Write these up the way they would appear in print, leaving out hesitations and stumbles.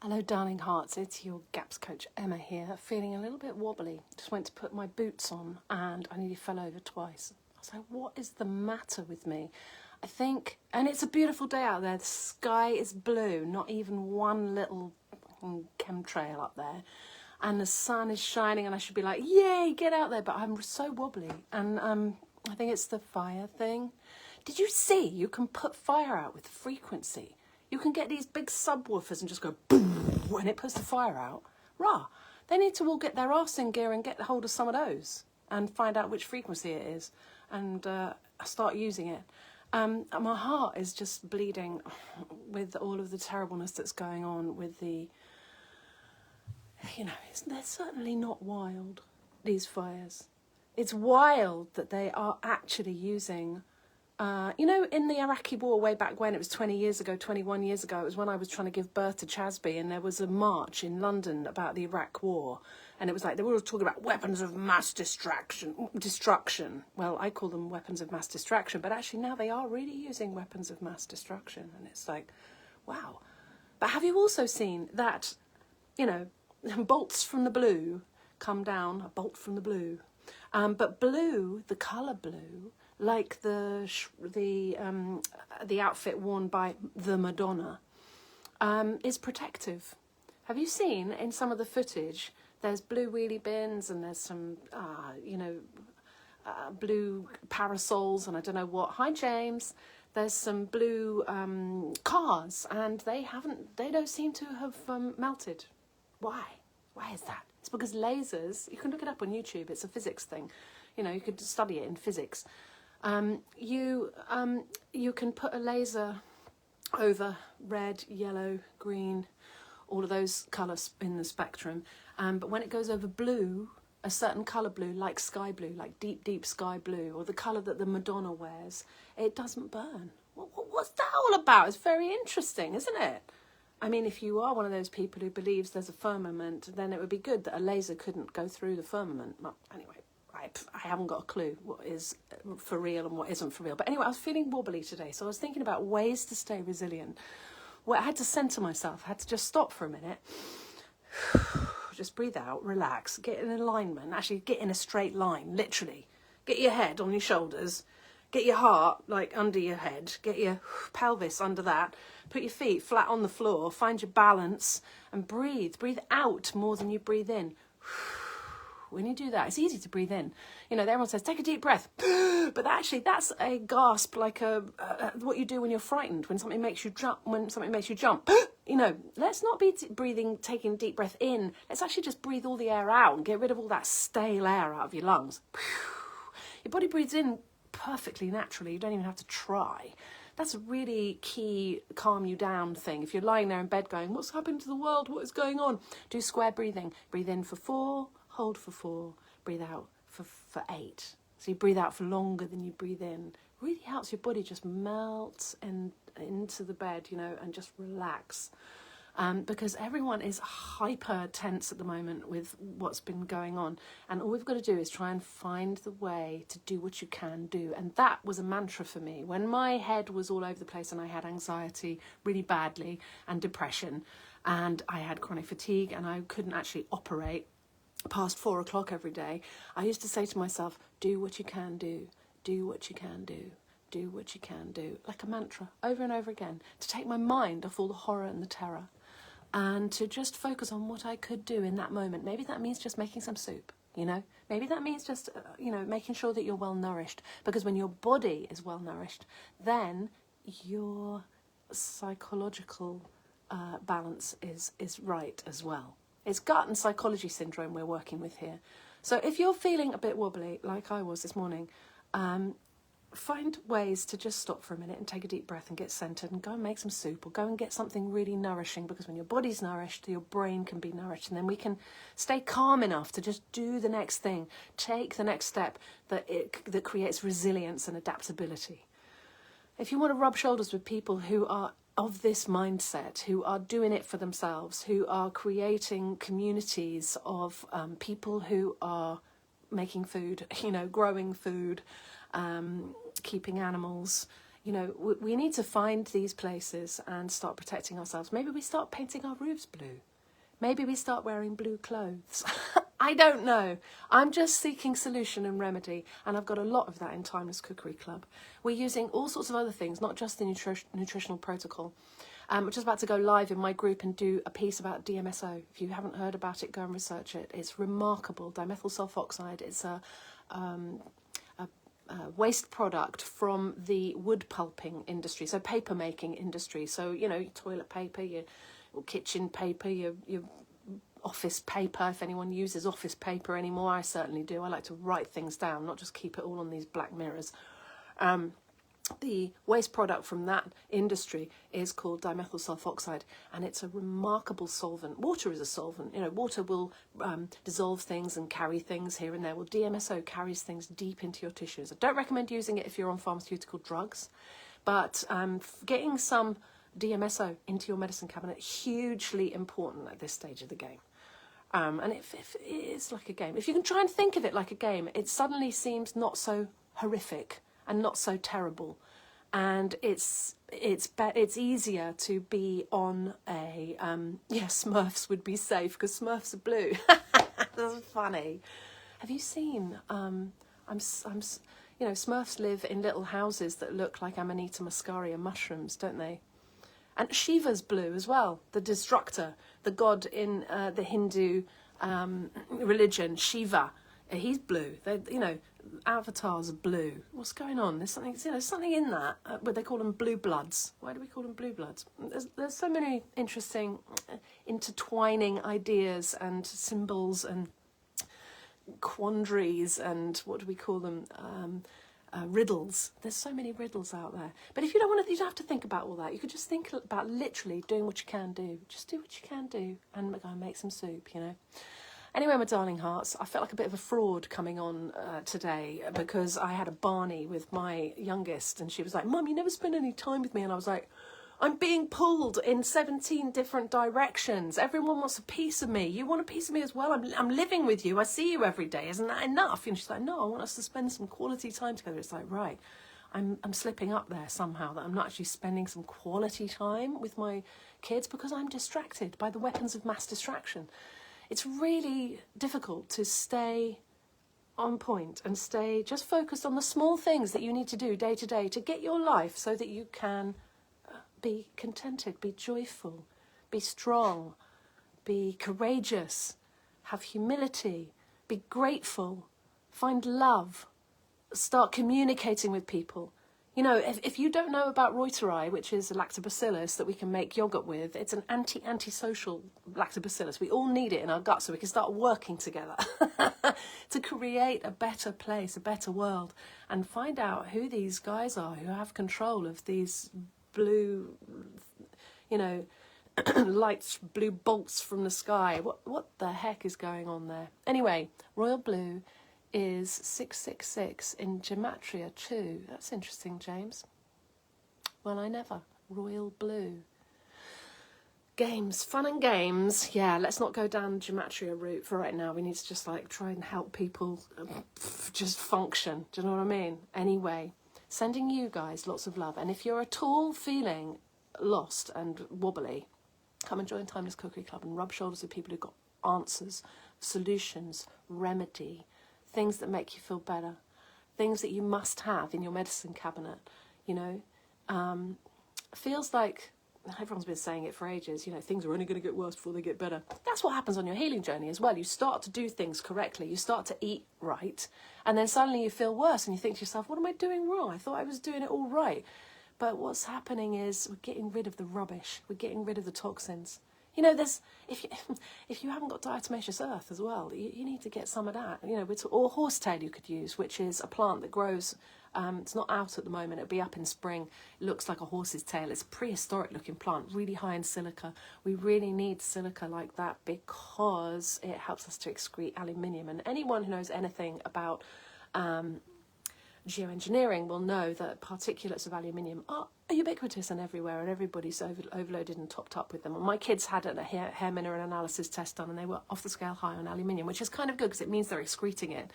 Hello darling hearts, it's your GAPS coach Emma here, feeling a little bit wobbly. Just went to put my boots on and I nearly fell over twice. I was like, what is the matter with me? I think, and it's a beautiful day out there, the sky is blue, not even one little chemtrail up there. And the sun is shining and I should be like, yay, get out there, but I'm so wobbly. And I think it's the fire thing. Did you see you can put fire out with frequency? You can get these big subwoofers and just go boom, and it puts the fire out. Rah. They need to all get their arse in gear and get hold of some of those and find out which frequency it is and start using it. My heart is just bleeding with all of the terribleness that's going on with the, they're certainly not wild, these fires. It's wild that they are actually using... in the Iraqi war way back when, it was 21 years ago, it was when I was trying to give birth to Chasby, and there was a march in London about the Iraq war, and it was like they were all talking about weapons of mass destruction. Well, I call them weapons of mass distraction, but actually now they are really using weapons of mass destruction, and it's like, wow. But have you also seen that, bolts from the blue come down, a bolt from the blue, but blue, the colour blue, like the outfit worn by the Madonna, is protective. Have you seen in some of the footage, there's blue wheelie bins and there's some, blue parasols and I don't know what. Hi, James. There's some blue cars and they don't seem to have melted. Why? Why is that? It's because lasers, you can look it up on YouTube, it's a physics thing. You could study it in physics. You can put a laser over red, yellow, green, all of those colours in the spectrum. But when it goes over blue, a certain colour blue, like sky blue, like deep, deep sky blue, or the colour that the Madonna wears, it doesn't burn. What's that all about? It's very interesting, isn't it? I mean, if you are one of those people who believes there's a firmament, then it would be good that a laser couldn't go through the firmament. Well, anyway. I haven't got a clue what is for real and what isn't for real. But anyway, I was feeling wobbly today, so I was thinking about ways to stay resilient. Well, I had to centre myself. I had to just stop for a minute. Just breathe out, relax, get in alignment. Actually, get in a straight line, literally. Get your head on your shoulders. Get your heart, under your head. Get your pelvis under that. Put your feet flat on the floor. Find your balance and breathe. Breathe out more than you breathe in. When you do that, it's easy to breathe in. Everyone says, take a deep breath. But actually, that's a gasp, like what you do when you're frightened, when something makes you jump, let's not be taking a deep breath in. Let's actually just breathe all the air out and get rid of all that stale air out of your lungs. Your body breathes in perfectly naturally. You don't even have to try. That's a really key calm you down thing. If you're lying there in bed going, what's happened to the world? What is going on? Do square breathing. Breathe in for 4. Hold for 4, breathe out for 8. So you breathe out for longer than you breathe in. Really helps your body just melt into the bed, and just relax. Because everyone is hyper tense at the moment with what's been going on. And all we've got to do is try and find the way to do what you can do. And that was a mantra for me. When my head was all over the place and I had anxiety really badly and depression and I had chronic fatigue and I couldn't actually operate past 4 o'clock every day, I used to say to myself, do what you can do, do what you can do, do what you can do, like a mantra, over and over again, to take my mind off all the horror and the terror, and to just focus on what I could do in that moment. Maybe that means just making some soup, maybe that means just, making sure that you're well nourished, because when your body is well nourished, then your psychological balance is right as well. It's gut and psychology syndrome we're working with here. So if you're feeling a bit wobbly, like I was this morning, find ways to just stop for a minute and take a deep breath and get centered and go and make some soup or go and get something really nourishing, because when your body's nourished, your brain can be nourished, and then we can stay calm enough to just do the next thing, take the next step that creates resilience and adaptability. If you want to rub shoulders with people who are of this mindset, who are doing it for themselves, who are creating communities of people who are making food, growing food, keeping animals, You know, we need to find these places and start protecting ourselves. Maybe we start painting our roofs blue. Maybe we start wearing blue clothes. I don't know. I'm just seeking solution and remedy, and I've got a lot of that in Timeless Cookery Club. We're using all sorts of other things, not just the nutritional protocol. We're just about to go live in my group and do a piece about DMSO. If you haven't heard about it, go and research it. It's remarkable. Dimethyl sulfoxide. It's a waste product from the wood pulping industry, so paper making industry. So, you know, your toilet paper, your kitchen paper, your office paper, if anyone uses office paper anymore. I certainly do. I like to write things down, not just keep it all on these black mirrors. The waste product from that industry is called dimethyl sulfoxide, and it's a remarkable solvent. Water is a solvent. You know, water will dissolve things and carry things here and there. Well, DMSO carries things deep into your tissues. I don't recommend using it if you're on pharmaceutical drugs, but getting some DMSO into your medicine cabinet, hugely important at this stage of the game. And it is like a game. If you can try and think of it like a game, it suddenly seems not so horrific and not so terrible, and it's easier to be on a Smurfs would be safe because Smurfs are blue. That's funny. Have you seen? Smurfs live in little houses that look like Amanita muscaria mushrooms, don't they? And Shiva's blue as well, the destructor, the god in the Hindu religion, Shiva. He's blue. Avatars are blue. What's going on? There's something in that. But they call them blue bloods. Why do we call them blue bloods? There's so many interesting intertwining ideas and symbols and quandaries and what do we call them? Riddles. There's so many riddles out there. But if you don't want to, you don't have to think about all that. You could just think about literally doing what you can do. Just do what you can do and go and make some soup, you know. Anyway, my darling hearts, I felt like a bit of a fraud coming on today because I had a Barney with my youngest and she was like, Mum, you never spend any time with me. And I was like, I'm being pulled in 17 different directions. Everyone wants a piece of me. You want a piece of me as well? I'm living with you. I see you every day. Isn't that enough? And she's like, no, I want us to spend some quality time together. It's like, right, I'm slipping up there somehow that I'm not actually spending some quality time with my kids because I'm distracted by the weapons of mass distraction. It's really difficult to stay on point and stay just focused on the small things that you need to do day to day to get your life so that you can be contented, be joyful, be strong, be courageous, have humility, be grateful, find love, start communicating with people. You know, if you don't know about reuteri, which is a lactobacillus that we can make yogurt with, it's an antisocial lactobacillus. We all need it in our gut so we can start working together to create a better place, a better world, and find out who these guys are who have control of these blue, lights, blue bolts from the sky. What the heck is going on there? Anyway, royal blue is 666 in gematria too. That's interesting, James. Well, I never. Royal blue. Games, fun and games. Yeah, let's not go down the gematria route for right now. We need to just try and help people just function. Do you know what I mean? Anyway, sending you guys lots of love. And if you're at all feeling lost and wobbly, come and join Timeless Cookery Club and rub shoulders with people who've got answers, solutions, remedy, things that make you feel better, things that you must have in your medicine cabinet, feels like everyone's been saying it for ages, things are only going to get worse before they get better. That's what happens on your healing journey as well. You start to do things correctly, you start to eat right, and then suddenly you feel worse and you think to yourself, what am I doing wrong? I thought I was doing it all right. But what's happening is we're getting rid of the rubbish, we're getting rid of the toxins. There's if you haven't got diatomaceous earth as well, you need to get some of that. Or horsetail you could use, which is a plant that grows. It's not out at the moment. It'll be up in spring. It looks like a horse's tail. It's a prehistoric looking plant, really high in silica. We really need silica like that because it helps us to excrete aluminium. And anyone who knows anything about geoengineering will know that particulates of aluminium are ubiquitous and everywhere, and everybody's overloaded and topped up with them. And my kids had a hair mineral analysis test done and they were off the scale high on aluminium, which is kind of good because it means they're excreting it.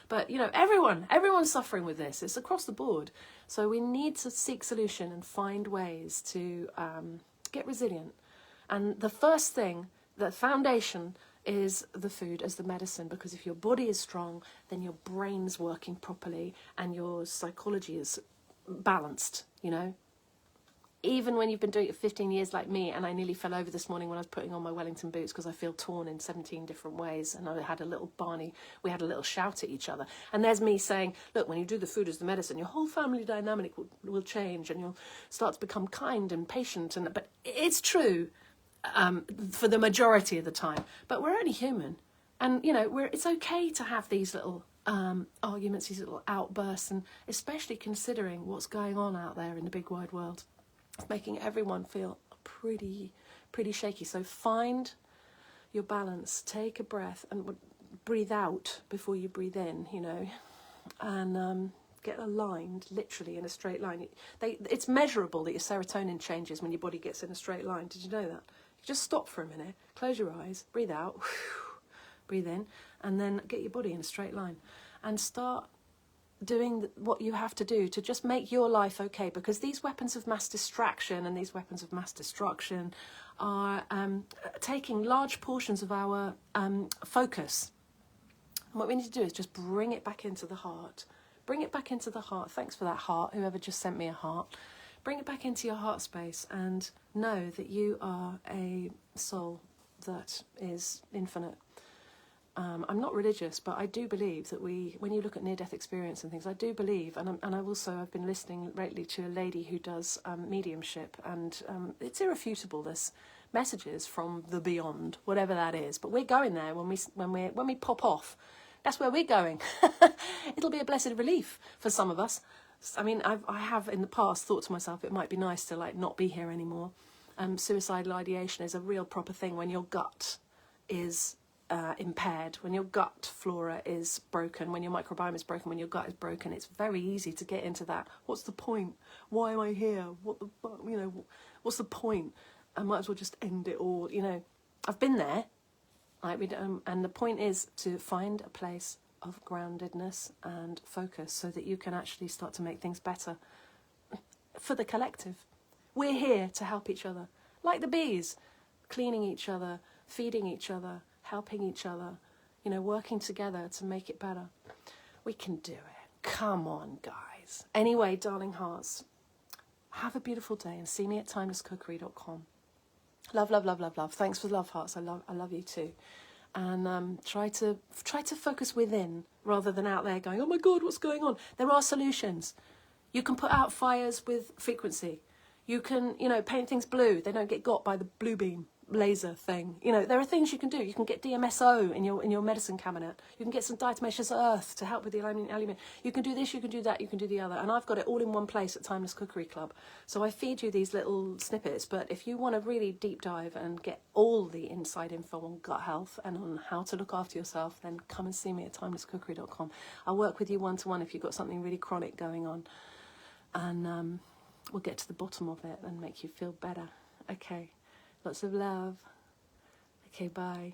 But, you know, everyone's suffering with this. It's across the board. So we need to seek solution and find ways to get resilient. And the first thing, the foundation, is the food as the medicine, because if your body is strong, then your brain's working properly and your psychology is balanced, you know. Even when you've been doing it for 15 years like me, and I nearly fell over this morning when I was putting on my Wellington boots because I feel torn in 17 different ways, and I had a little we had a little shout at each other. And there's me saying, look, when you do the food as the medicine, your whole family dynamic will change, and you'll start to become kind and patient. But it's true for the majority of the time. But we're only human. And, you know, it's okay to have these little arguments, these little outbursts, and especially considering what's going on out there in the big wide world. It's making everyone feel pretty shaky. So find your balance, take a breath and breathe out before you breathe in, you know, and get aligned literally in a straight line. It's measurable that your serotonin changes when your body gets in a straight line. Did you know that? Just stop for a minute, close your eyes, breathe out, breathe in, and then get your body in a straight line and start doing what you have to do to just make your life okay, because these weapons of mass distraction and these weapons of mass destruction are taking large portions of our focus. And what we need to do is just bring it back into the heart. Bring it back into the heart. Thanks for that heart, whoever just sent me a heart. Bring it back into your heart space and know that you are a soul that is infinite. I'm not religious, but I do believe that when you look at near-death experience and things, I do believe, and I've been listening lately to a lady who does mediumship, and it's irrefutable. There's messages from the beyond, whatever that is. But we're going there when we pop off. That's where we're going. It'll be a blessed relief for some of us. I mean, I have in the past thought to myself, it might be nice to like not be here anymore. Suicidal ideation is a real proper thing when your gut is impaired, when your gut flora is broken, when your microbiome is broken, when your gut is broken. It's very easy to get into that. What's the point? Why am I here? What the fuck? You know, what's the point? I might as well just end it all. You know, I've been there. And the point is to find a place of groundedness and focus so that you can actually start to make things better for the collective. We're here to help each other, like the bees, cleaning each other, feeding each other, helping each other, you know, working together to make it better. We can do it. Come on, guys. Anyway, darling hearts, have a beautiful day and see me at timelesscookery.com. Love, love, love, love, love. Thanks for the love hearts. I love you too. And try to focus within rather than out there going, oh my God, what's going on? There are solutions. You can put out fires with frequency. You can, you know, paint things blue. They don't get got by the blue beam laser thing. You know, there are things you can do. You can get DMSO in your medicine cabinet. You can get some diatomaceous earth to help with the aluminium. You can do this, you can do that, you can do the other. And I've got it all in one place at Timeless Cookery Club. So I feed you these little snippets. But if you want to really deep dive and get all the inside info on gut health and on how to look after yourself, then come and see me at timelesscookery.com. I'll work with you one-to-one if you've got something really chronic going on. And we'll get to the bottom of it and make you feel better. Okay. Lots of love. Okay, bye.